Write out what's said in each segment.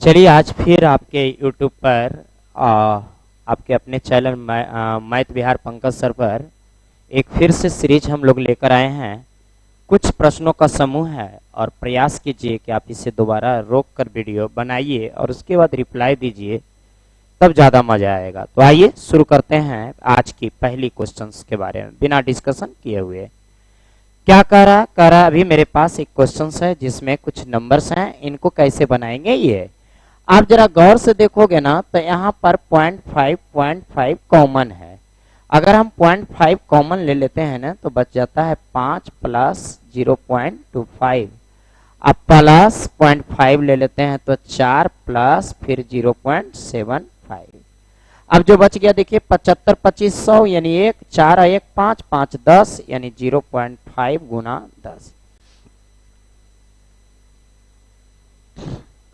चलिए आज फिर आपके YouTube पर आपके अपने channel math Bihar Pankaj sir पर एक फिर से सीरीज हम लोग लेकर आए हैं। कुछ प्रश्नों का समूह है और प्रयास कीजिए कि आप इसे दोबारा रोक कर वीडियो बनाइए और उसके बाद रिप्लाई दीजिए, तब ज़्यादा मजा आएगा। तो आइए शुरू करते हैं आज की पहली क्वेश्चंस के बारे में बिना डिस्कशन किए हुए। क्या करा अभी मेरे पास एक क्वेश्चन है जिसमें कुछ नंबर्स हैं, इनको कैसे बनाएंगे ये आप जरा गौर से देखोगे ना तो यहाँ पर 0.5 कॉमन है। अगर हम 0.5 कॉमन ले लेते हैं ना तो बच जाता है 5 प्लस 0.25। अब प्लस 0.5 ले लेते हैं तो 4 प्लस फिर 0.75। अब जो बच गया देखिए 75 25 100 यानी 1 4 1 5 5 10 यानी 0.5 गुना 10।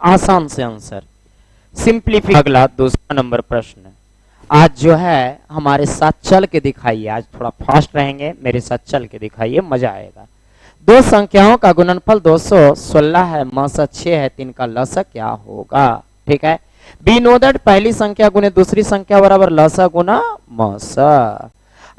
आसान से आंसर सिंप्लीफाई। अगला दूसरा नंबर प्रश्न आज जो है हमारे साथ चल के दिखाइए। आज थोड़ा फास्ट रहेंगे, मेरे साथ चल के दिखाइए, मजा आएगा। दो संख्याओं का गुणनफल 216 है, मौसा 6 है, 3 का लसा क्या होगा? ठीक है, बी नो दैट पहली संख्या गुने दूसरी संख्या बराबर लसा गुना मौसा।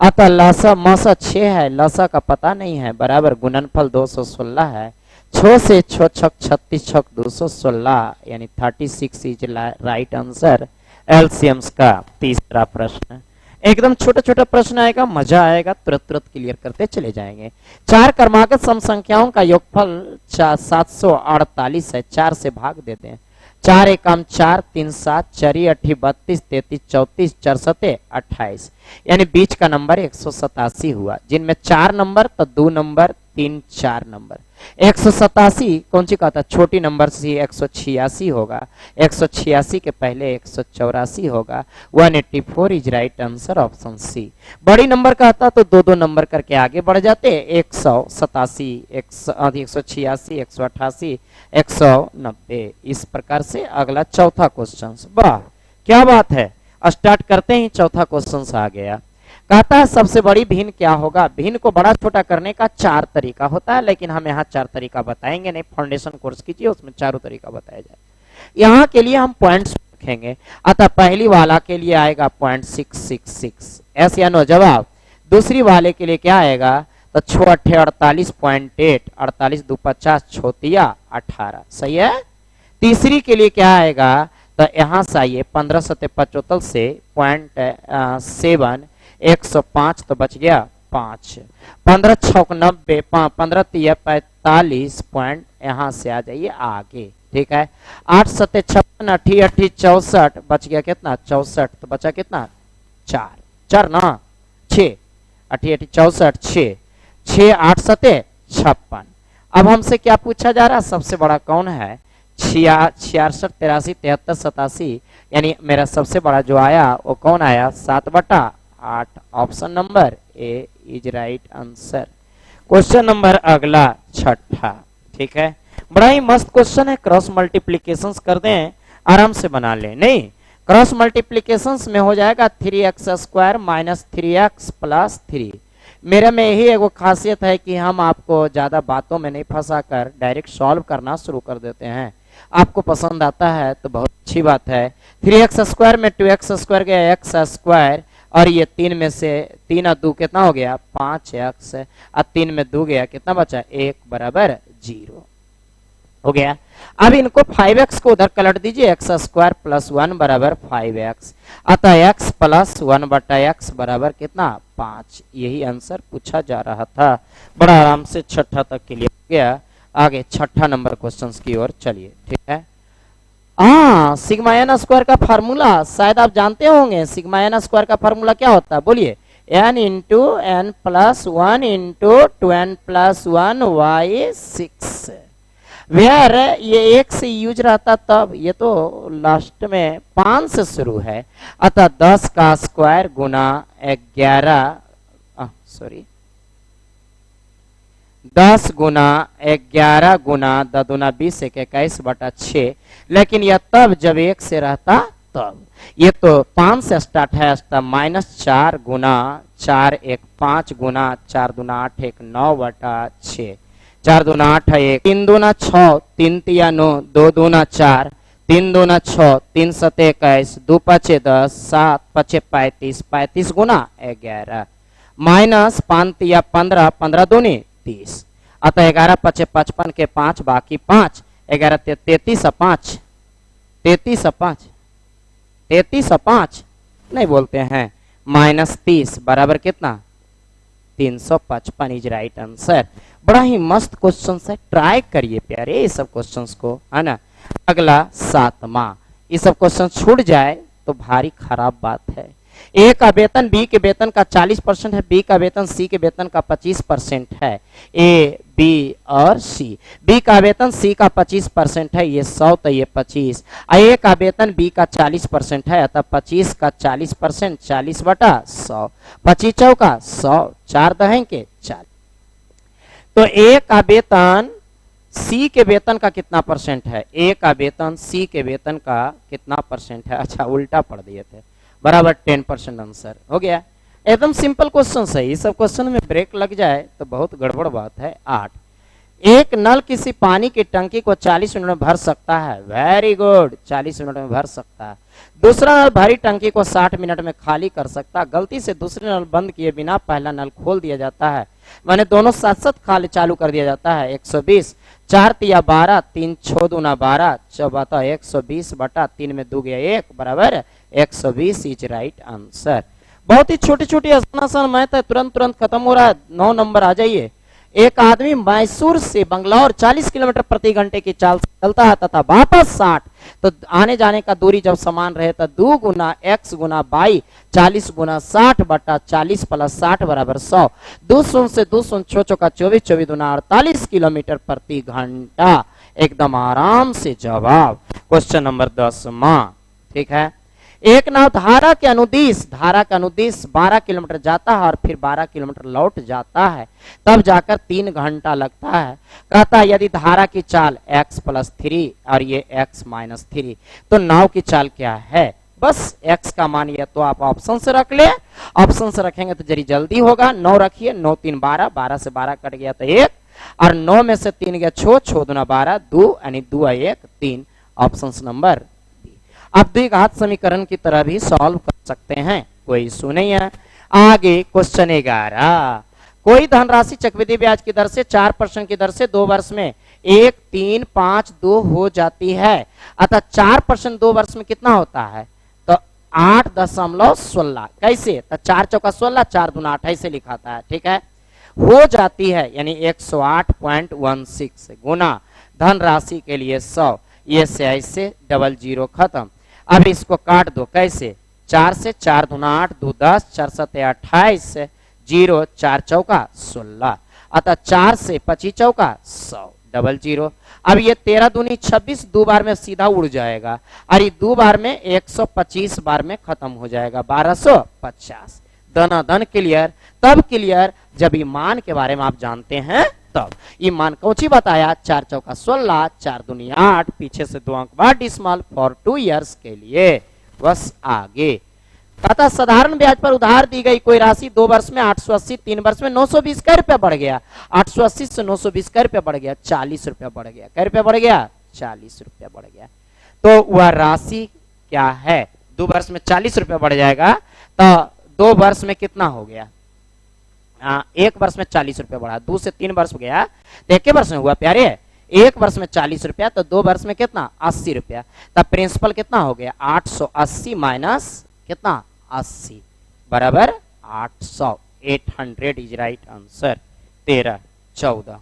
अतः लसा मौसा 6 है, लसा का पता नहीं है, बराबर गुणनफल 216 है। 6 से 6 छक 36 छक 216 यानी 36 इज राइट आंसर। एलसीएम्स का तीसरा प्रश्न एकदम छोटा छोटा प्रश्न आएगा, मजा आएगा, तुरंत तुरंत क्लियर करते चले जाएंगे। चार क्रमागत सम संख्याओं का योगफल 748 है, 4 से भाग देते हैं। 4 एकम 4 3 7 4 8 32 33 34 4 7 28 यानी बीच का नंबर 187 हुआ। जिनमें 4 नंबर तो 2 नंबर 3 4 नंबर। 187 कौन सी कहता? छोटी नंबर से 186 होगा, 186 के पहले 184 होगा। 184 is right answer, option C. बड़ी नंबर कहता तो दो दो नंबर करके आगे बढ़ जाते, 187 186 188 190। इस प्रकार से अगला चौथा क्वेश्चन। वाह क्या बात है, स्टार्ट करते ही चौथा क्वेश्चन आ गया। कहता है सबसे बड़ी भिन्न क्या होगा? भिन्न को बड़ा छोटा करने का 4 तरीका होता है, लेकिन हम यहाँ 4 तरीका बताएंगे नहीं। फाउंडेशन कोर्स कीजिए, उसमें चारों तरीका बताया जाए। यहाँ के लिए हम पॉइंट्स रखेंगे। अतः पहली वाला के लिए आएगा 0.666 ऐसे या नो जवाब। दूसरी वाले के लिए क्या आएगा? तो 6 8 48.8 48 2 50 छोतिया 18 सही है। तीसरी के लिए क्या आएगा? तो यहाँ से आइए 15 7 75 से 0.7 105 तो बच गया 5। 15 6 90 15 3 45 पॉइंट यहाँ से आ जाइए आगे। ठीक है, 8 7 56 8 8 64 बच गया कितना? 64 तो बचा कितना? 4 4 ना 6 8 8 64 6 6 8 7 56। अब हमसे क्या पूछा जा रहा है? सबसे बड़ा कौन है? 66 83 73 87 यानी मेरा सबसे बड़ा जो आया वो कौन आया? 7/8। Option number A is right answer. Question number अगला छठा। ठीक है, बड़ा ही मस्त क्वेश्चन है। क्रॉस मल्टीप्लीकेशन कर दें, आराम से बना ले। नहीं, क्रॉस मल्टीप्लीकेशन में हो जाएगा 3x² माइनस 3x प्लस 3। मेरे में यही एगो खासियत है कि हम आपको ज्यादा बातों में नहीं फंसा कर डायरेक्ट सॉल्व करना शुरू कर देते हैं। आपको पसंद आता है तो बहुत अच्छी बात है। 3x² में 2x² गया x² और ये 3 में से 3 और 2 कितना हो गया? 5x और 3 में 2 गया, कितना बचा? 1 बराबर 0 हो गया। अब इनको 5x को उधर पलट दीजिए, x² प्लस 1 बराबर 5x। अतः x प्लस 1/x बराबर कितना? 5। यही आंसर पूछा जा रहा था। बड़ा आराम से छठा तक क्लियर हो गया। आगे छठा नंबर क्वेश्चन की ओर चलिए। ठीक है, सिग्मा एन स्क्वायर का फार्मूला शायद आप जानते होंगे। सिग्मा एन स्क्वायर का फार्मूला क्या होता है? बोलिए। n into N plus 1 into 2n plus 1 y 6। Where ये 1 से यूज रहता तब, ये तो लास्ट में 5 से शुरू है। अतः 10 का स्क्वायर गुना 11 10 गुना 11 गुना 10 दूना 20 21/6। लेकिन यह तब जब 1 से रहता तब। ये तो 5 से स्टार्ट है, -4 गुना 4 1 5 गुना 4 दूना 8 1 9/6। 4 दूना 8 1 3 दूना 6 3 तिया 9 2 दूना 4 तीन दूना 6, 3 सते 21, 2 पचे 10, 7 पचे 35, 35 गुना 11 माइनस 5 या 15, 15 दूनी 30। अतः 11 पचे 55 के 5 बाकी 5, 11 33 5, 33 5, 33 5 नहीं बोलते हैं, माइनस 30 बराबर कितना 355 इज राइट आंसर। बड़ा ही मस्त क्वेश्चन है, ट्राई करिए प्यारे ये सब क्वेश्चंस को, है ना। अगला 7वां, ये सब क्वेश्चन छूट जाए तो भारी खराब बात है। ए का वेतन बी के वेतन का 40% है, बी का वेतन सी के वेतन का 25% है। ए बी और सी, बी का वेतन सी का 25% है, ये 100 तो ये 25। ए का वेतन बी का 40% है, अतः 25 का 40%, 40 बटा 100, 25 चौका 100, 4 दहें के 4। तो ए का वेतन सी के वेतन का कितना परसेंट है, ए का वेतन सी के वेतन का कितना परसेंट है, अच्छा उल्टा पढ़ दिए थे, बराबर 10% आंसर हो गया। एकदम सिंपल क्वेश्चन है, ये सब क्वेश्चन में ब्रेक लग जाए तो बहुत गड़बड़ बात है। 8, एक नल किसी पानी की टंकी को 40 मिनट में भर सकता है, वेरी गुड, 40 मिनट में भर सकता है। दूसरा नल भरी टंकी को 60 मिनट में खाली कर सकता है। गलती से दूसरे नल बंद किए बिना पहला नल खोल दिया जाता है, माने दोनों साथ साथ खाली चालू कर दिया जाता है। 120, 4 तिया 12, 3 6 दूना 12, चौबता 120 बटा 3 में 2 गया 1 बराबर 120 इज राइट आंसर। बहुत ही छोटी छोटी आसान आसान मैथ है, तुरंत तुरंत खत्म हो रहा है, 9 नंबर आ जाइए। एक आदमी मैसूर से बंगलौर 40 किलोमीटर प्रति घंटे की चाल से चलता है तथा वापस 60, तो आने जाने का दूरी जब समान रहे तो 2 गुना x गुना बाई 40 गुना 60 बटा 40 प्लस 60 बराबर 100। 2 शून्य से 2 शून्य 6 चौका 24, 24 दूना 48 किलोमीटर प्रति घंटा। एकदम आराम से जवाब क्वेश्चन नंबर 10वां, ठीक है। एक नाव धारा के अनुदिश 12 किलोमीटर जाता है और फिर 12 किलोमीटर लौट जाता है, तब जाकर 3 घंटा लगता है। कहता है यदि धारा की चाल x प्लस 3 और ये x माइनस 3, तो नाव की चाल क्या है। बस x का मान ये तो आप ऑप्शन से रख ले, ऑप्शन से रखेंगे तो जरी जल्दी होगा। 9 रखिए, 9 3 12, 12 से 12 कट गया तो 1, और 9 में से 3 गया 6, 6 दूना 12, 2 यानी 2 1 3, ऑप्शन नंबर। आप द्विघात समीकरण की तरह भी सॉल्व कर सकते हैं, कोई इशू नहीं है। आगे क्वेश्चन 11, कोई धनराशि चक्रवृद्धि ब्याज की दर से 4% की दर से 2 वर्ष में 1 3 5 2 हो जाती है, अतः 4% 2 वर्ष में कितना होता है, तो 8.16। कैसे, तो 4 चौका 16, 4 दूना 8 ऐसे लिखाता है, ठीक है। हो जाती है यानी 108.16 गुना धनराशि के लिए 100, ये से ऐसे डबल जीरो खत्म। अब इसको काट दो, कैसे, 4 से 4 दूना 8, 2 10, 4 7 28, 0 4 चौका 16, अतः 4 से 25 चौका 100 डबल जीरो। अब ये 13 दूनी 26 दो बार में सीधा उड़ जाएगा, और ये 2 बार में 125 बार में खत्म हो जाएगा, 1250। धनाधन क्लियर, तब क्लियर जब ये मान के बारे में आप जानते हैं तब। ये मान कौची बताया, 4 चौका 16, 4 दूनी 8, पीछे से 2 अंक बाद डिसमल फॉर 2 इयर्स के लिए। बस आगे तथा साधारण ब्याज पर उधार दी गई कोई राशि 2 वर्ष में 880, 3 वर्ष में 920 का रुपया बढ़ गया। 880 से 920 का रुपया बढ़ गया, 40 रुपया बढ़ गया। क्या रुपया बढ़ गया, 40 रुपया बढ़ गया। तो वह राशि क्या है, 2 वर्ष में 40 रुपया बढ़ जाएगा, तो 2 वर्ष में कितना हो गया, 1 वर्ष में 40 रुपया बढ़ा, 2 से 3 वर्ष गया तो 1 वर्ष में हुआ प्यारे। 1 वर्ष में 40 रुपया, तो 2 वर्ष में कितना, 80 रुपया। तब प्रिंसिपल कितना हो गया, 880 माइनस कितना, 80 बराबर 800, 800 इज राइट आंसर। 13 14,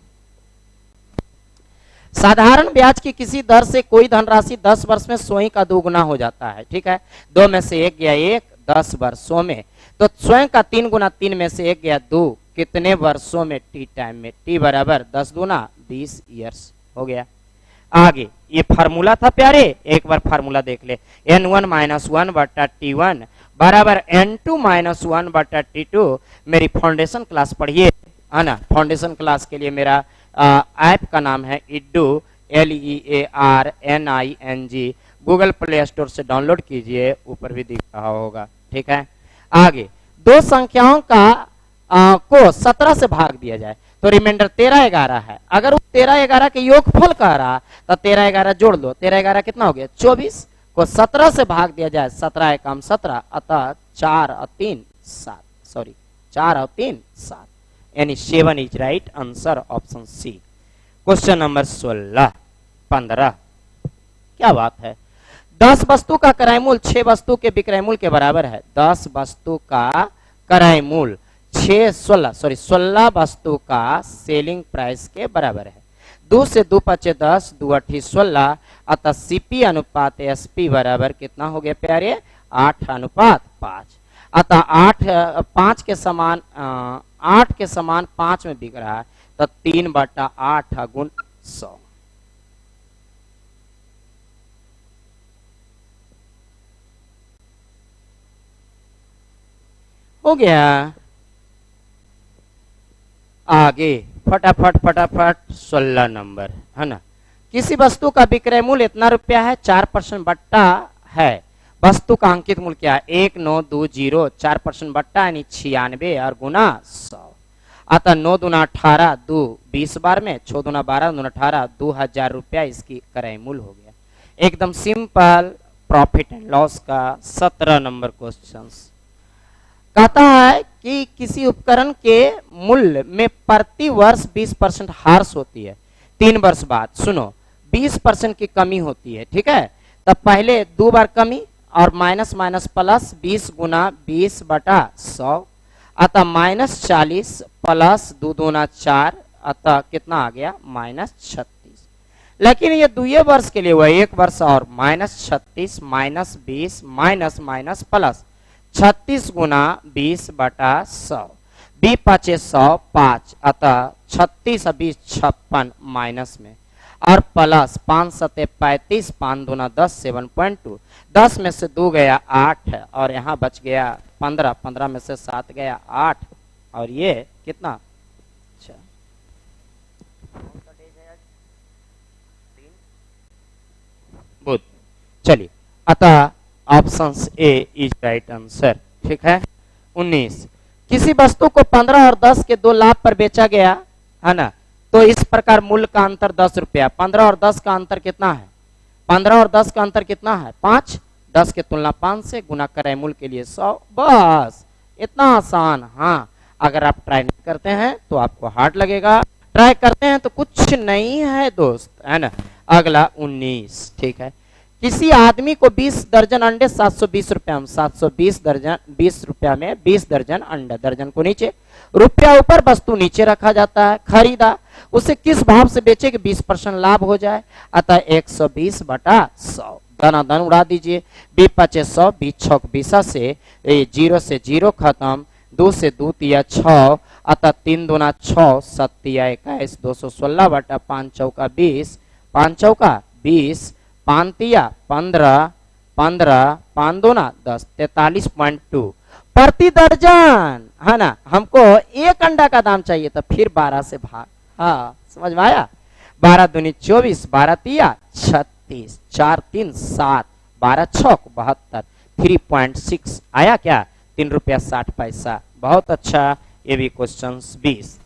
साधारण ब्याज की किसी दर से कोई धनराशि 10 वर्ष में स्वयं का 2 गुना हो जाता है, ठीक है। 2 में से 1 गया 1, 10 वर्षों में, तो स्वयं का 3 गुना 3 में से 1 गया 2, कितने वर्षों में, टी टाइम में। टी बराबर 10 दूना 20 ईयर्स हो गया। आगे ये फार्मूला था प्यारे, एक बार फार्मूला देख ले, n1 माइनस 1 बटा t1 बराबर n2 माइनस 1 बटा t2। मेरी फाउंडेशन क्लास पढ़िए, है ना। फाउंडेशन क्लास के लिए मेरा ऐप का नाम है इड्डू, LEARNING। गूगल प्ले स्टोर से डाउनलोड कीजिए, ऊपर भी दिख रहा होगा, ठीक है। आगे दो संख्याओं का को 17 से भाग दिया जाए तो रिमाइंडर 13-11 है। अगर वो 13-11 के योगफल कह रहा तो 13-11 जोड़ लो, 13-11 कितना हो गया 24 को 17 से भाग दिया जाए, 17 एकम 17, अतः 4 और 3 7, सॉरी 4 और 3 7, यानी 7 is right answer option C. Question number 15 क्या बात है, 10 वस्तु का क्रय मूल 6 वस्तु के विक्रय मूल के बराबर है। 10 वस्तु का क्रय मूल 16 वस्तु का सेलिंग प्राइस के बराबर है। 2 से 2 पचे 10, 2 8 16, अतः सीपी अनुपात एसपी बराबर कितना हो गया प्यारे 8:5। अतः 5 के समान 8 के समान 5 में बिक रहा है तो 3/8 गुण 100 हो गया। आगे फटाफट 16 नंबर है ना, किसी वस्तु का विक्रय मूल्य इतना रुपया है, 4% बट्टा है। वस्तु का अंकित मूल्य क्या है 1920, 4% बट्टा यानी 96 और गुना 100। अतः 9 दूना 18, 2 20 बार में, 6 दूना 12, 9 18, 2000 रुपया इसकी क्रय मूल्य हो गया। एकदम सिंपल प्रॉफिट एंड लॉस का 17 नंबर क्वेश्चन कहता है कि किसी उपकरण के मूल्य में प्रति वर्ष 20% हार्स होती है, 3 वर्ष बाद सुनो 20% की कमी होती है, ठीक है। तब पहले 2 बार कमी और माइनस माइनस प्लस 20 गुना 20/100, अतः -40 प्लस 2 दूना 4, अतः कितना आ गया -36। लेकिन ये 2 वर्ष के लिए हुआ, 1 वर्ष और -36 -20 माइनस माइनस प्लस 36 गुना 20/100, 20 5 100 5, अतः 36 और 20 56 माइनस में और प्लस 5 7 35, 5 दूना 10 7.2, 10 में से 2 गया 8 और यहाँ बच गया 15, 15 में से 7 गया 8 और ये कितना अच्छा बुध। चलिए अतः option A is right answer, ठीक है। 19 किसी वस्तु को 15 और 10 के 2 लाभ पर बेचा गया है ना, तो इस प्रकार मूल्य का अंतर 10 रुपया। 15 और 10 का अंतर कितना है, 15 और 10 का अंतर कितना है 5, 10 के तुलना 5 से गुना क्रय मूल्य के लिए 100, बस इतना आसान। हाँ अगर आप ट्राई नहीं करते हैं तो आपको हार्ड लगेगा, ट्राई करते हैं तो कुछ नहीं है दोस्त, है ना। अगला 19, ठीक है। किसी आदमी को 20 दर्जन अंडे 720 रुपया में, 720 दर्जन 20 रुपया में 20 दर्जन अंडे, दर्जन को नीचे रुपया ऊपर वस्तु नीचे रखा जाता है, खरीदा, उसे किस भाव से बेचे कि 20% लाभ हो जाए, अतः 120/100 धना धन उड़ा दीजिए, 20 5 100, 20 6 20 से 0 से 0 खत्म, 2 से 2 तिया 6, अतः 3 दूना 6, 7 तिया 21, 216/5 चौका 20, 5 चौका 20, 5 तिया 15, 15 5 दूना 10, 43.2 प्रति दर्जन, है ना। हमको एक अंडा का दाम चाहिए तो फिर 12 से भाग, हाँ समझ में आया। 12 दूनी 24, 12 तिया 36, 4 3 7, 12 6 72, 3.6 आया क्या 3 रुपया 60 पैसा। बहुत अच्छा, ये भी क्वेश्चन 20।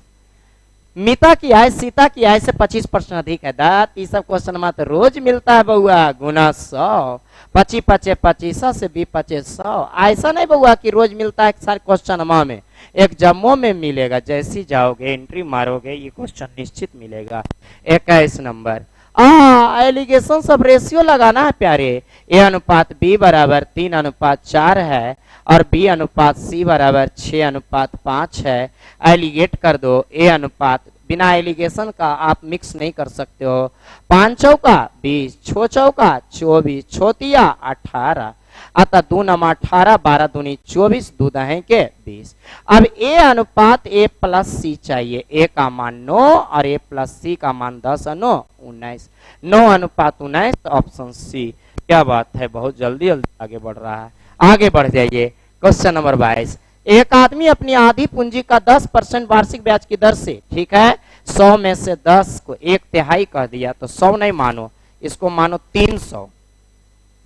मिता की आय सीता की आय से 25% अधिक है, दात ये सब क्वेश्चन में तो रोज मिलता है बउआ, गुना 100, 25 5 25 से 20 5 100, ऐसा नहीं बउआ कि रोज मिलता है सारे क्वेश्चन में, एक जम्मो में मिलेगा, जैसी जाओगे एंट्री मारोगे ये क्वेश्चन निश्चित मिलेगा। 21 नंबर एलिगेशन सब रेशियो लगाना है प्यारे, ए अनुपात बी बराबर 3:4 है और बी अनुपात सी बराबर 6:5 है। एलिगेट कर दो, ए अनुपात बिना एलिगेशन का आप मिक्स नहीं कर सकते हो। 5 चौका 20, 6 चौका 24, 6 तिया 18, अतः 2 नमा 18, 12 दूनी 24, 2 दहें के 20। अब ए अनुपात ए प्लस सी चाहिए, ए का मान 9 और ए प्लस सी का मान 10 और 9 19, 9:19 ऑप्शन सी। क्या बात है, बहुत जल्दी जल्दी आगे बढ़ रहा है। आगे बढ़ जाइए, क्वेश्चन नंबर 22। एक आदमी अपनी आधी पूंजी का 10% वार्षिक ब्याज की दर से, ठीक है, 100 में से 10 को 1/3 कह दिया तो 100 नहीं मानो, इसको मानो 300,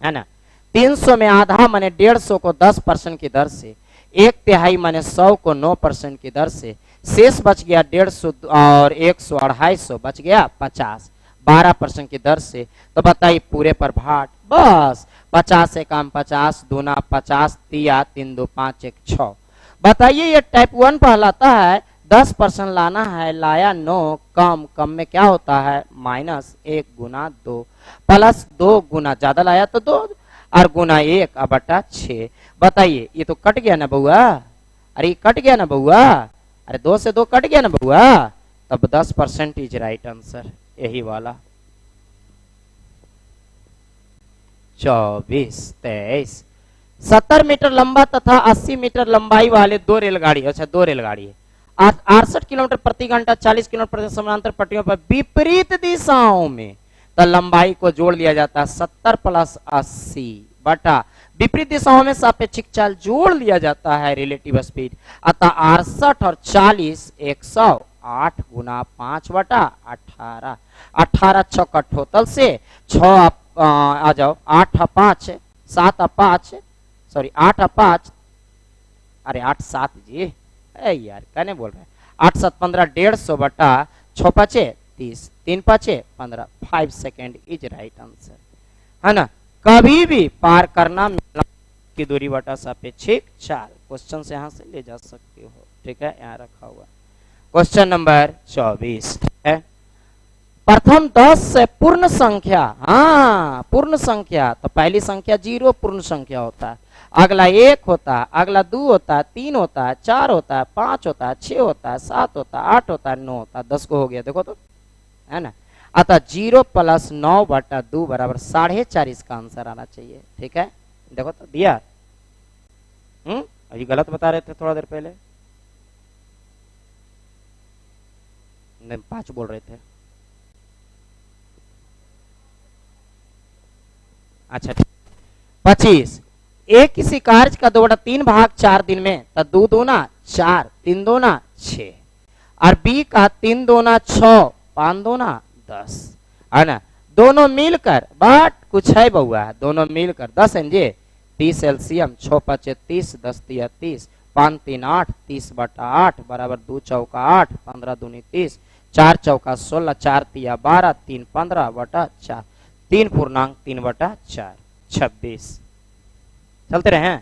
है ना। 300 में आधा माने 150 को 10% की दर से एक तिहाई माने 100 को 9% की दर से, शेष बच गया 150 और 100 250 बच गया 50 12% की दर से। तो बताइए पूरे पर भाट, बस 50 से काम 50 दूना 50 तिया 3 2 5 1 6। बताइए ये टाइप 1 कहलाता है, 10% लाना है, लाया 9, कम कम में क्या होता है -1 गुना 2 प्लस 2 गुना ज्यादा लाया तो 2 और गुना 1 अब बटा 6। बताइए ये तो कट गया ना बउआ, अरे ये कट गया ना बउआ, अरे 2 से 2 कट गया ना बउआ, तब 10% इज राइट आंसर, यही वाला। 24 23 70 मीटर लंबा तथा 80 मीटर लंबाई वाले दो रेलगाड़ी, अच्छा दो रेलगाड़ी है, 68 किलोमीटर प्रति घंटा 40 किलोमीटर प्रति समानांतर पट्टियों पर विपरीत दिशाओं में, तो लंबाई को जोड़ लिया जाता है 70 प्लस 80 बटा विपरीत दिशाओं में सापेक्षिक चाल जोड़ लिया जाता है रिलेटिव स्पीड, अतः 68 और 40 108 गुना 5 बटा 18 18 छक्का टोटल से 6 आ जाओ 8 5 7 5 सॉरी 8 5 अरे 8 7 जी यार कहने बोल रहे हैं 8 7 15 150 बटा 6 5 30 3 5 15 5 सेकेंड इज राइट आंसर है ना। कभी भी पार करना की दूरी बटा सापेक्षिक चाल, क्वेश्चन से यहां से ले जा सकते हो, ठीक है यहाँ रखा हुआ। क्वेश्चन नंबर 24 है, प्रथम 10 से पूर्ण संख्या, हाँ पूर्ण संख्या, तो पहली संख्या 0 पूर्ण संख्या होता है, अगला 1 होता है, अगला 2 होता है, 3 होता है, 4 होता है, 5 होता है, 6 होता है, 7 होता है, 8 होता है, 9 होता है, 10 को हो गया देखो तो है ना। अतः 0 प्लस 9 बटा 2 बराबर 4.5 इसका आंसर आना चाहिए, ठीक है देखो तो दिया। अभी गलत बता रहे थे थोड़ा देर पहले, 5 बोल रहे थे, अच्छा 25 एक किसी कार्य का 2/3 भाग 4 दिन में, तो 2 दूना 4 3 दूना 6 और बी का 3 दूना 6 5 दूना 10 है ना। दोनों मिलकर बट कुछ है बउआ, दोनों मिलकर 10 एनजे 30 एलसीएम 6 5 30 10 3 30 5 3 8 30 बटा 8 बराबर 2 चौका 8 15 दूनी 30 4 चौका 16 4 तिया 12 3 15 बटा 4 3 पूर्णांक 3 बटा 4 26। चलते रहे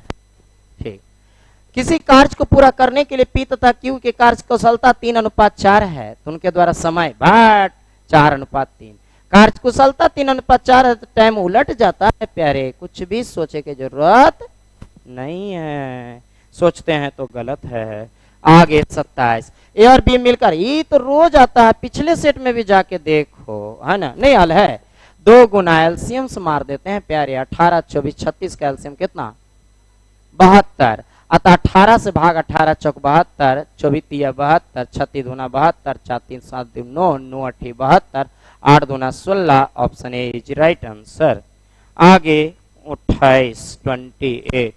ठीक। किसी कार्य को पूरा करने के लिए पी तथा क्यू के कार्य कुशलता 3:4 है, तो उनके द्वारा समय भाट 4:3। कार्य कुशलता 3:4 है तो टाइम उलट जाता है प्यारे, कुछ भी सोचे की जरूरत नहीं है, सोचते हैं तो गलत है। आगे 27 ए और बी मिलकर, ये तो रोज आता है, पिछले सेट में भी जाके देखो है ना, नहीं हल है। 2 गुना एलसीएम से मार देते हैं प्यारे, 18 24 36 का एलसीएम कितना 72, अतः 18 से भाग 18 चौक 72 24 तिया 72 36 दूना 72 4 3 7 2 9 9 8 72 8 दूना 16, option A is right answer. आगे 28 28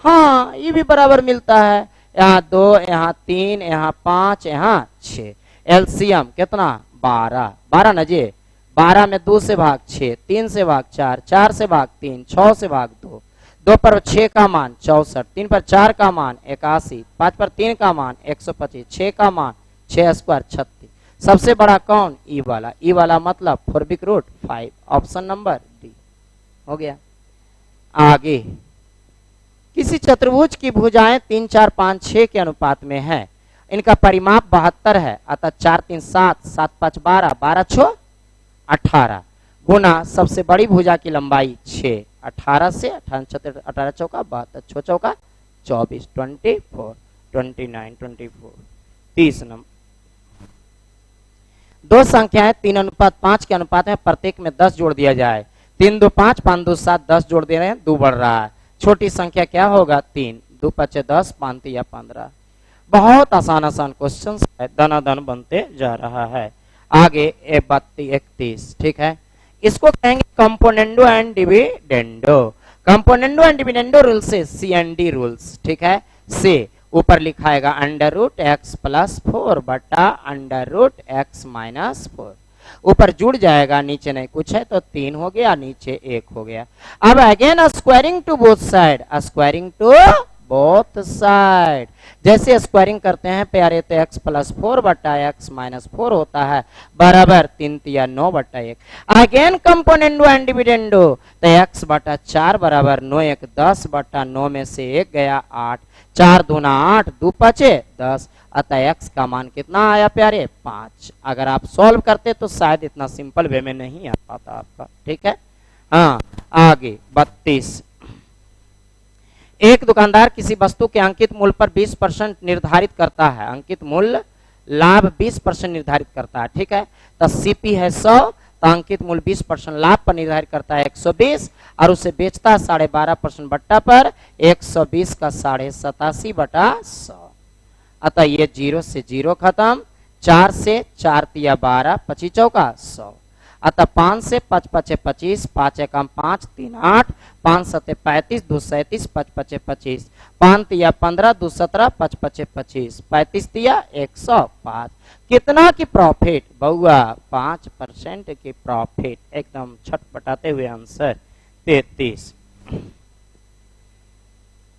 हाँ ये भी बराबर मिलता है, यहाँ 2 यहाँ 3 यहाँ 5 यहाँ 6, एलसीएम कितना 12 12 ना जी, 12 में 2 से भाग 6 3 से भाग 4 4 से भाग 3 6 से भाग 2 2 पर 6 का मान 64 3 पर 4 का मान 81 5 पर 3 का मान 125 6 का मान 6 स्क्वायर 36। सबसे बड़ा कौन ई वाला, ई वाला मतलब फोरबिक रूट 5, ऑप्शन नंबर डी हो गया। आगे किसी चतुर्भुज की भुजाएं 3 4 5 6 के अनुपात में है, इनका परिमाप 72 है, अतः 4 3 7 7 5 12 12 6 18 गुना सबसे बड़ी भुजा की लंबाई 6 18 से 18 चौका 72 6 चौका 24 24 29 24 30 नंबर। दो संख्याएं 3:5 के अनुपात में, प्रत्येक में 10 जोड़ दिया जाए, 3 2 5 5 2 7 10 जोड़ दे रहे हैं, 2 बढ़ रहा है, छोटी संख्या क्या होगा 3 2 5 10 5 3 15। बहुत आसान क्वेश्चन है, दनादन बनते जा रहा है। आगे 31 ठीक है, इसको कहेंगे componendo and dividendo. Componendo and dividendo rule से CND रूल्स, ठीक है, से ऊपर लिखाएगा √x + 4 बटा √x - 4, ऊपर जुड़ जाएगा, नीचे नहीं कुछ है तो 3 हो गया, नीचे 1 हो गया। अब again squaring to both side, squaring to both side. जैसे स्क्वायरिंग करते हैं प्यारे तो x प्लस 4 बटा x माइनस 4 होता है बराबर 3 तिया 9 बटा 1। अगेन कंपोनेंडो एंड डिविडेंडो तो x बटा 4 बराबर 9 1 10 बटा 9 में से 1 गया 8, 4 दूना 8, 2 पचे 10, अतः x का मान कितना आया प्यारे 5। अगर आप सॉल्व करते तो शायद इतना सिंपल वे में नहीं आ पाता आपका, ठीक है। हाँ आगे 32। एक दुकानदार किसी वस्तु के अंकित मूल्य पर 20% निर्धारित करता है, अंकित मूल्य लाभ 20% निर्धारित करता है, ठीक है। तो सीपी है 100, तो अंकित मूल्य 20% लाभ पर निर्धारित करता है 120 और उसे बेचता है 12.5% बट्टा पर 120 का 87.5 बटा 100। अतः ये 0 से 0 खत्म, 4 से 4 तिया 12, 25 चौका 100। अतः 5 से 5 पचे 25, 5 एकम 5, 3 8, 5 सते 35, 2 37, 5 पचे 25, 5 तिया 15, 2 17, 5 पचे 25, 35 तिया 105। कितना की प्रॉफिट बउआ 5% की प्रॉफिट, एकदम छटपटाते हुए आंसर 33।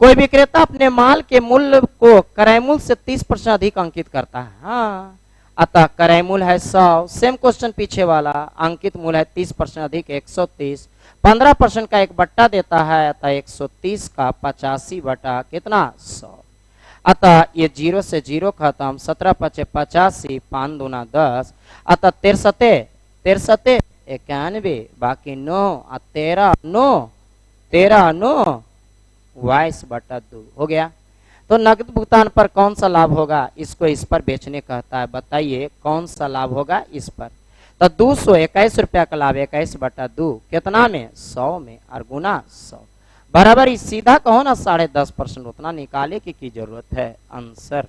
कोई विक्रेता अपने माल के मूल्य को क्रय मूल्य से 30% अधिक अंकित करता है। हाँ, अतः क्रय मूल्य है 100, सेम क्वेश्चन पीछे वाला, अंकित मूल्य है 30% अधिक 130, 15% का एक बट्टा देता है, अतः 130 का 85 बटा कितना 100। अतः ये 0 से 0 खत्म, 17 पचे 85, 5 दूना 10, अतः 13 91, बाकी 9 13 9 13 9 22 बटा 2 हो गया। तो नकद भुगतान पर कौन सा लाभ होगा, इसको इस पर बेचने कहता है, बताइए कौन सा लाभ होगा इस पर। तो 221 रुपया का लाभ 21 बटा 2 कितना में 100 में और गुना 100 बराबर ही सीधा कहो ना 10.5%, उतना निकाले की जरूरत है। आंसर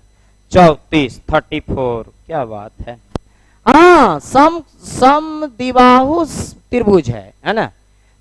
34 34। क्या बात है। हाँ समद्विबाहु त्रिभुज है ना।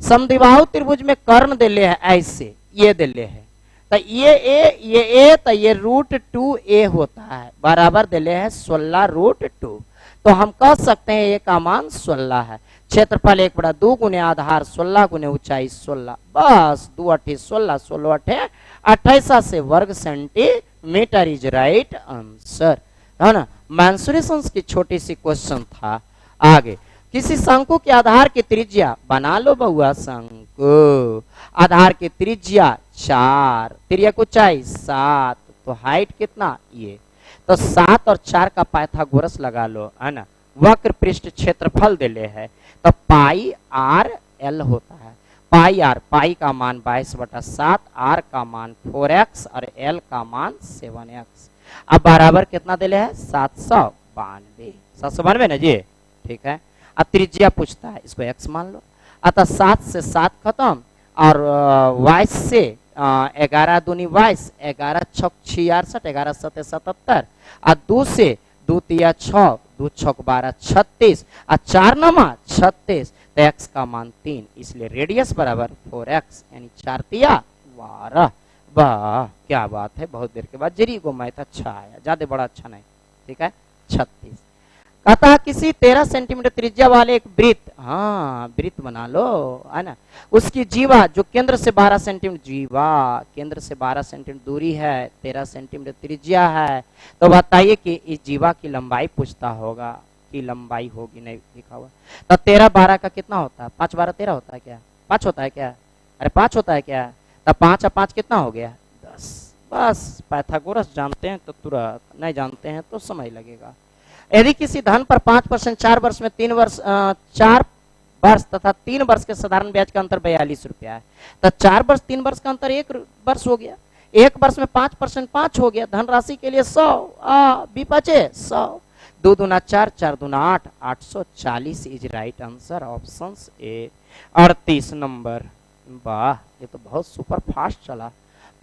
समद्विबाहु त्रिभुज में कर्ण दिले है ऐसे, ये दिले है, तो ये ए तो ये √2a होता है बराबर दिले है 16√2। तो हम कह सकते हैं ए का मान 16 है। क्षेत्रफल 1/2 गुने आधार 16 गुने ऊंचाई 16, बस 2 8 16, 16 8 28 से वर्ग सेंटीमीटर इज राइट आंसर, है ना। मेंसुरेशन की छोटी सी क्वेश्चन था। आगे किसी शंकु के आधार की त्रिज्या, बना लो बहुआ शंकु, आधार की त्रिज्या 4, तिर्यक ऊंचाई 7, तो हाइट कितना ये, तो 7 और 4 का पाइथागोरस लगा लो, है ना। वक्र पृष्ठ क्षेत्रफल दिले है, तो पाई आर एल होता है। पाई आर, पाई का मान 22/7, आर का मान 4x और एल का मान 7x। अब बराबर कितना दिले है 792, 792 ना जी, ठीक है। अब त्रिज्या पूछता है, इसको x मान लो। अतः 7 से 7 खत्म और 22 से 11 दूनी 22, 11 छक 66, 11 सते 77 और 2 से 2 तिया 6, 2 छक 12 36 और 4 नमा 36, तो x का मान 3, इसलिए रेडियस बराबर 4x यानी 4 तिया 12। वाह क्या बात है, बहुत देर के बाद जरी को मैथ अच्छा आया, ज्यादा बड़ा अच्छा नहीं, ठीक है। 36 अतः किसी 13 सेंटीमीटर त्रिज्या वाले एक वृत्त, हाँ वृत्त बना लो, है ना। उसकी जीवा जो केंद्र से 12 सेंटीमीटर, जीवा केंद्र से 12 सेंटीमीटर दूरी है, 13 सेंटीमीटर त्रिज्या है, तो बताइए कि इस जीवा की लंबाई पूछता होगा, की लंबाई होगी, नहीं लिखा हुआ। तो 13 12 का कितना होता है, 5 12 13 होता है क्या, 5 होता है क्या, अरे 5 होता है क्या, तो 5 और 5 कितना हो गया 10। बस पाइथागोरस जानते हैं तो तुरंत, नहीं जानते हैं तो समय लगेगा। यदि किसी धन पर 5% 4 वर्ष में 3 वर्ष 4 वर्ष तथा 3 वर्ष के साधारण ब्याज का अंतर 42 रुपया है, तो 4 वर्ष 3 वर्ष का अंतर 1 वर्ष हो गया, 1 वर्ष में 5% 5 हो गया, धनराशि के लिए 100 बी बचे 100, 2 दूना 4, 4 दूना 8, 840 is right answer, option A 38 number. वाह ये तो बहुत सुपर फास्ट चला।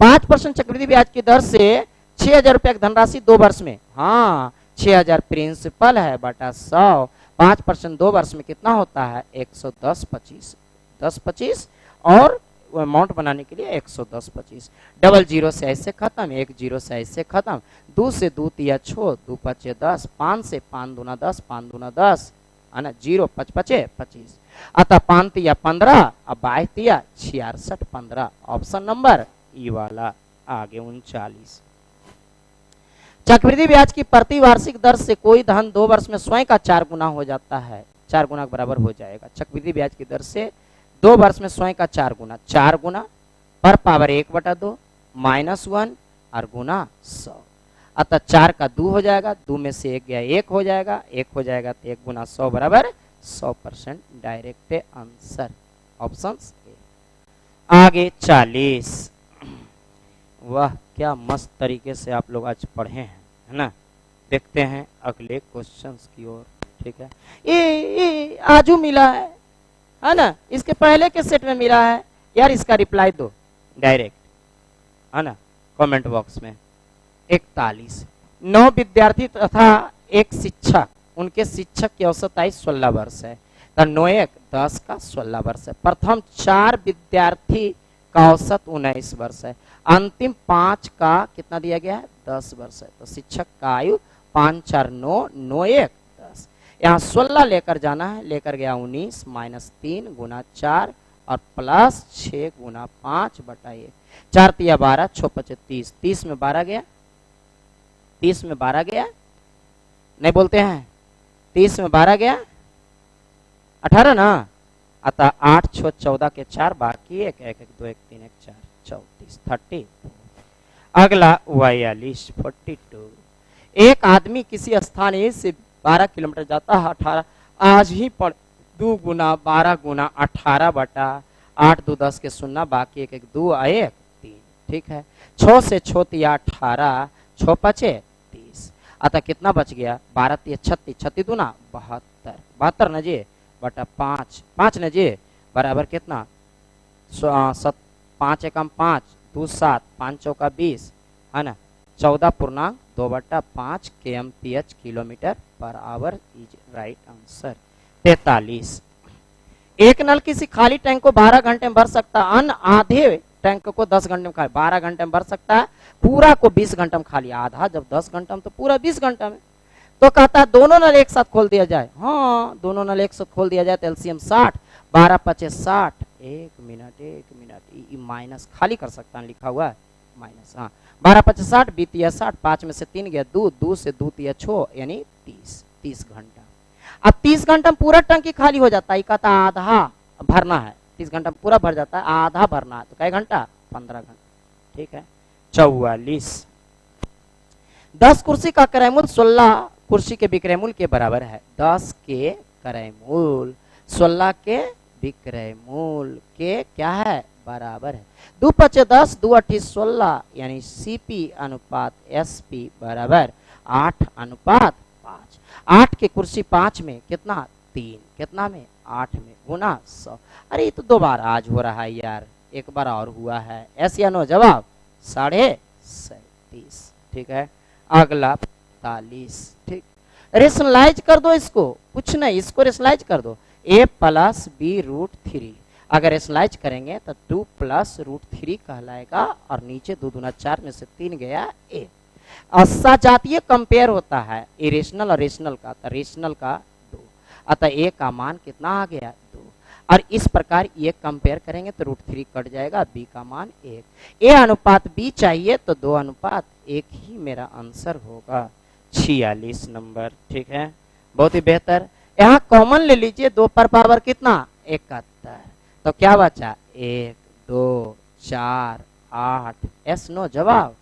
5% चक्रवृद्धि ब्याज की दर से 6000 रुपया की धनराशि 2 वर्ष में, हाँ 6000 प्रिंसिपल है बटा 100, 5% 2 वर्ष में कितना होता है 110 25, 10 25 और अमाउंट बनाने के लिए 110 25, डबल जीरो से ऐसे खत्म, 1 0 से ऐसे खत्म, 2 से 2 तिया 6, 2 5 10, 5 से 5 दूना 10, 5 दूना 10, है ना, 0 5 5 25, अतः 5 तिया 15 अब 22 तिया 66 15, ऑप्शन नंबर ई वाला आगे 39। चक्रवृद्धि ब्याज की प्रति वार्षिक दर से कोई धन 2 वर्ष में स्वयं का 4 गुना हो जाता है, 4 गुना के बराबर हो जाएगा। चक्रवृद्धि ब्याज की दर से 2 वर्ष में स्वयं का 4 गुना पर पावर 1/2 -1 और गुना 100। अतः 4 का 2 हो जाएगा, 2 में से 1 गया 1 हो जाएगा, 1 हो जाएगा तो 1 गुना 100 बराबर 100%। Direct answer option A. आगे 40। वाह क्या मस्त तरीके से आप लोग आज पढ़े हैं, है ना। देखते हैं अगले क्वेश्चंस की ओर। ठीक है, ये आजू मिला है ना, इसके पहले के सेट में मिला है यार, इसका रिप्लाई दो डायरेक्ट, है ना, कमेंट बॉक्स में। 41। 9 विद्यार्थी तथा एक शिक्षक, उनके शिक्षक की औसत आयु 16 वर्ष है, तो 9 1 10 का 16 वर्ष है। प्रथम 4 विद्यार्थी का औसत 19 वर्ष है, अंतिम 5 का कितना दिया गया है 10 वर्ष है। तो शिक्षक का आयु 5 4 9 9 1 10। यहाँ 16 लेकर जाना है, लेकर गया 19 -3 गुना 4 और प्लस 6 गुना 5 बटाइए 4 तिया 12 6 5 30, 30 में 12 गया, 30 में 12 गया, नहीं बोलते हैं, 30 में 12 गया 18 ना। अतः 8 6 14 के 4 बाकी 1 1 1 2 1 3 1 4 34 30। अगला 42 42। एक आदमी किसी स्थान ए से 12 किलोमीटर जाता है 18, आज ही पढ़ 2 गुना 12 गुना 18 बटा 8 2 10 के 0 बाकी 1 1 2 1 3। ठीक है, 6 से 6 तिया 18 6 5 30। अतः कितना बच गया 12 तिया 36 36 दूना 72 72 न जी बटा 5 5 न जी बराबर कितना 5 एकम 5 2 7 5 चौका 20, है ना, 14.2/5 kmph kilometre per hour is right answer. 43। एक नल किसी खाली टैंक को 12 घंटे में भर सकता है, अन्य आधे टैंक को 10 घंटे में खाली, 12 घंटे में भर सकता है, पूरा को 20 घंटे में खाली। आधा जब 10 घंटे में तो पूरा 20 घंटे में। तो कहता है दोनों नल एक साथ खोल दिया जाए। हाँ, दोनों नल एक साथ खोल दिया जाए तो एलसीएम 60, 12 5 60, 1 मिनट माइनस खाली कर सकता है, लिखा हुआ है माइनस। हाँ, 12 5 60 बीतिया 60, 5 में से 3 गया 2, 2 से 2 तिया 6 यानी 30 घंटा। अब 30 घंटा में पूरा टंकी खाली हो जाता है, कहता आधा भरना है, 30 घंटा में पूरा भर जाता है, आधा भरना है, तो कै घंटा 15 घंटा। ठीक है, 44। 10 कुर्सी का क्रय मूल्य 16 कुर्सी के विक्रय मूल्य के बराबर है। 10 के क्रय मूल्य 16 के विक्रय मूल्य के क्या है बराबर है। 2 5 10 2 8 16 यानी सीपी अनुपात एसपी बराबर 8:5। 8 के कुर्सी 5 में कितना 3, कितना में 8 में गुना 100। अरे ये तो 2 बार आज हो रहा है यार, एक बार और हुआ है। एस या नो जवाब 37.5। ठीक है, अगला 45। ठीक, रेशनलाइज कर दो इसको, कुछ नहीं, इसको रेशनलाइज कर दो। a + b√3 अगर रेशनलाइज करेंगे तो 2 + √3 कहलाएगा और नीचे 2 दूना 4 में से 3 गया a। असजातीय कंपेयर होता है इरेशनल और रेशनल का, तो रेशनल का 2, अतः a का मान कितना आ गया 2। और इस प्रकार ये कंपेयर करेंगे तो √3 कट जाएगा, b का मान 1। a अनुपात b चाहिए तो 2:1 ही मेरा आंसर होगा। 46 नंबर। ठीक है, बहुत ही बेहतर। यहाँ कॉमन ले लीजिए, 2 पर पावर कितना 71, तो क्या बचा 1 2 4 8 एस नो जवाब।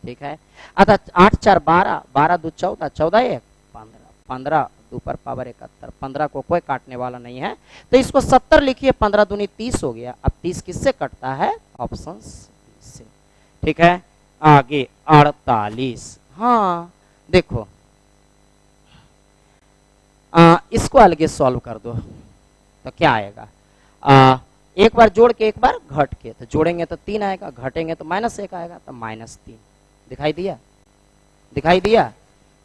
ठीक है, अतः 8 4 12 12 2 14 14 1 15 15 2 पर पावर 71, 15 को कोई काटने वाला नहीं है तो इसको 70 लिखिए, 15 दूनी 30 हो गया। अब 30 किससे कटता है ऑप्शन से। ठीक है, आगे 48। हाँ देखो, इसको अलग सॉल्व कर दो तो क्या आएगा, एक बार जोड़ के एक बार घट के, तो जोड़ेंगे तो 3 आएगा, घटेंगे तो -1 आएगा, तो -3 दिखाई दिया, दिखाई दिया।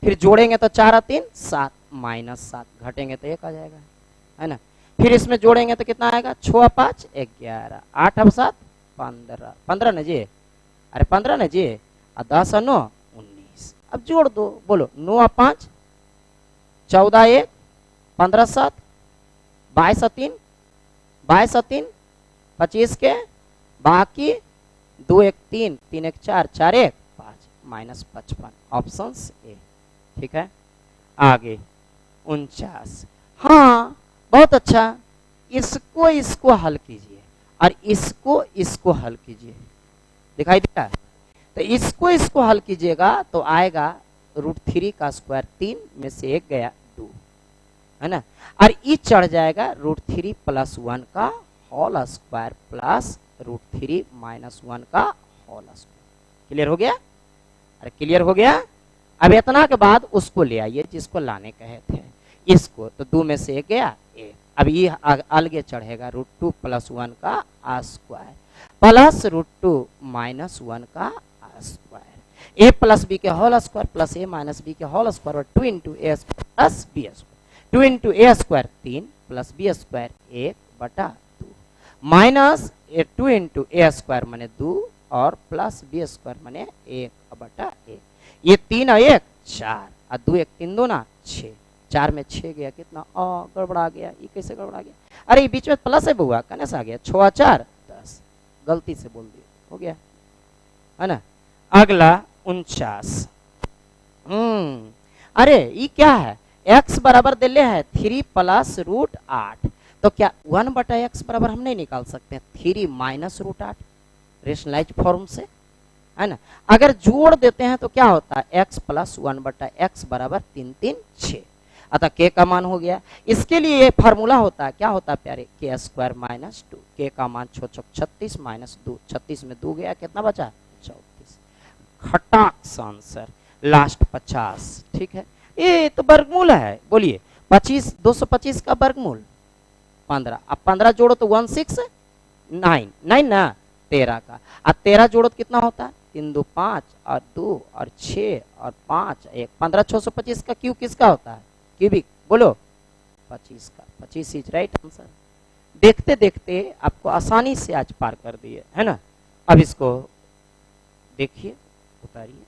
फिर जोड़ेंगे तो 4 और 3 7 -7, घटेंगे तो 1 आ जाएगा, है ना। फिर इसमें जोड़ेंगे तो कितना आएगा 6 और 5 11, 8 और 7 15 15 न जी, अरे 15 न जी, और 10 और 9 19। अब जोड़ दो, बोलो 9 और 5 14 1 15 7 22 और 3 22 और 3 25 के बाकी 2 1 3, 3 1 4, 4 1 5, -55, ऑप्शन ए। ठीक है, आगे 49। हाँ बहुत अच्छा, इसको हल कीजिए और इसको हल कीजिए, दिखाई दे रहा है? तो इसको हल कीजिएगा तो आएगा √3 का स्क्वायर, 3 में से 1 गया 2, है ना, और ये चढ़ जाएगा √3 + 1 का होल स्क्वायर प्लस √3 - 1 का होल स्क्वायर। क्लियर हो गया? अरे क्लियर हो गया? अब इतना के बाद उसको ले आइए जिसको लाने कहे थे, इसको, तो 2 में से 1 गया 1, अब ये अलगे चढ़ेगा √2 + 1 का स्क्वायर प्लस √2 - 1 का स्क्वायर, a + b के whole square plus a - b के होल स्क्वायर और 2 × a² + b², 2 × a² 3 + b² 1/2 minus 2 × a² माने 2 और प्लस b² माने 1/1, ये 3 और 1 4 और 2 1 3 2 ना 6, 4 में 6 गया कितना, गड़बड़ा गया, ये कैसे गड़बड़ा गया? अरे बीच में प्लस है बुआ, कहने से आ गया 6 4 10, गलती से बोल दिया, हो गया, है ना। अगला 49। अरे ये क्या है, x बराबर दिले है 3 + √8, तो क्या 1/x बराबर हम नहीं निकाल सकते, 3 - √8 रेशनलाइज फॉर्म से, है ना। अगर जोड़ देते हैं तो क्या होता है, x + 1/x बराबर 3 3 6, अतः k का मान हो गया। इसके लिए ये फार्मूला होता है, क्या होता है प्यारे, k² - 2, k का मान 36 - 2, 36 में 2 गया, कितना बचा 34, खटाक आंसर लास्ट 50। ठीक है, ये तो वर्गमूल है, बोलिए 25, 225 का वर्गमूल 15, अब 15 जोड़ो तो 169 ना, 13 का, अब 13 जोड़ो तो कितना होता है, 3 2 5 और 2 और 6 और 5 1, 15 625 का क्यू किसका होता है, क्यूबिक, बोलो 25 का, 25 इज राइट आंसर। देखते देखते आपको आसानी से आज पार कर दिए, है ना। अब इसको देखिए, उतारिए।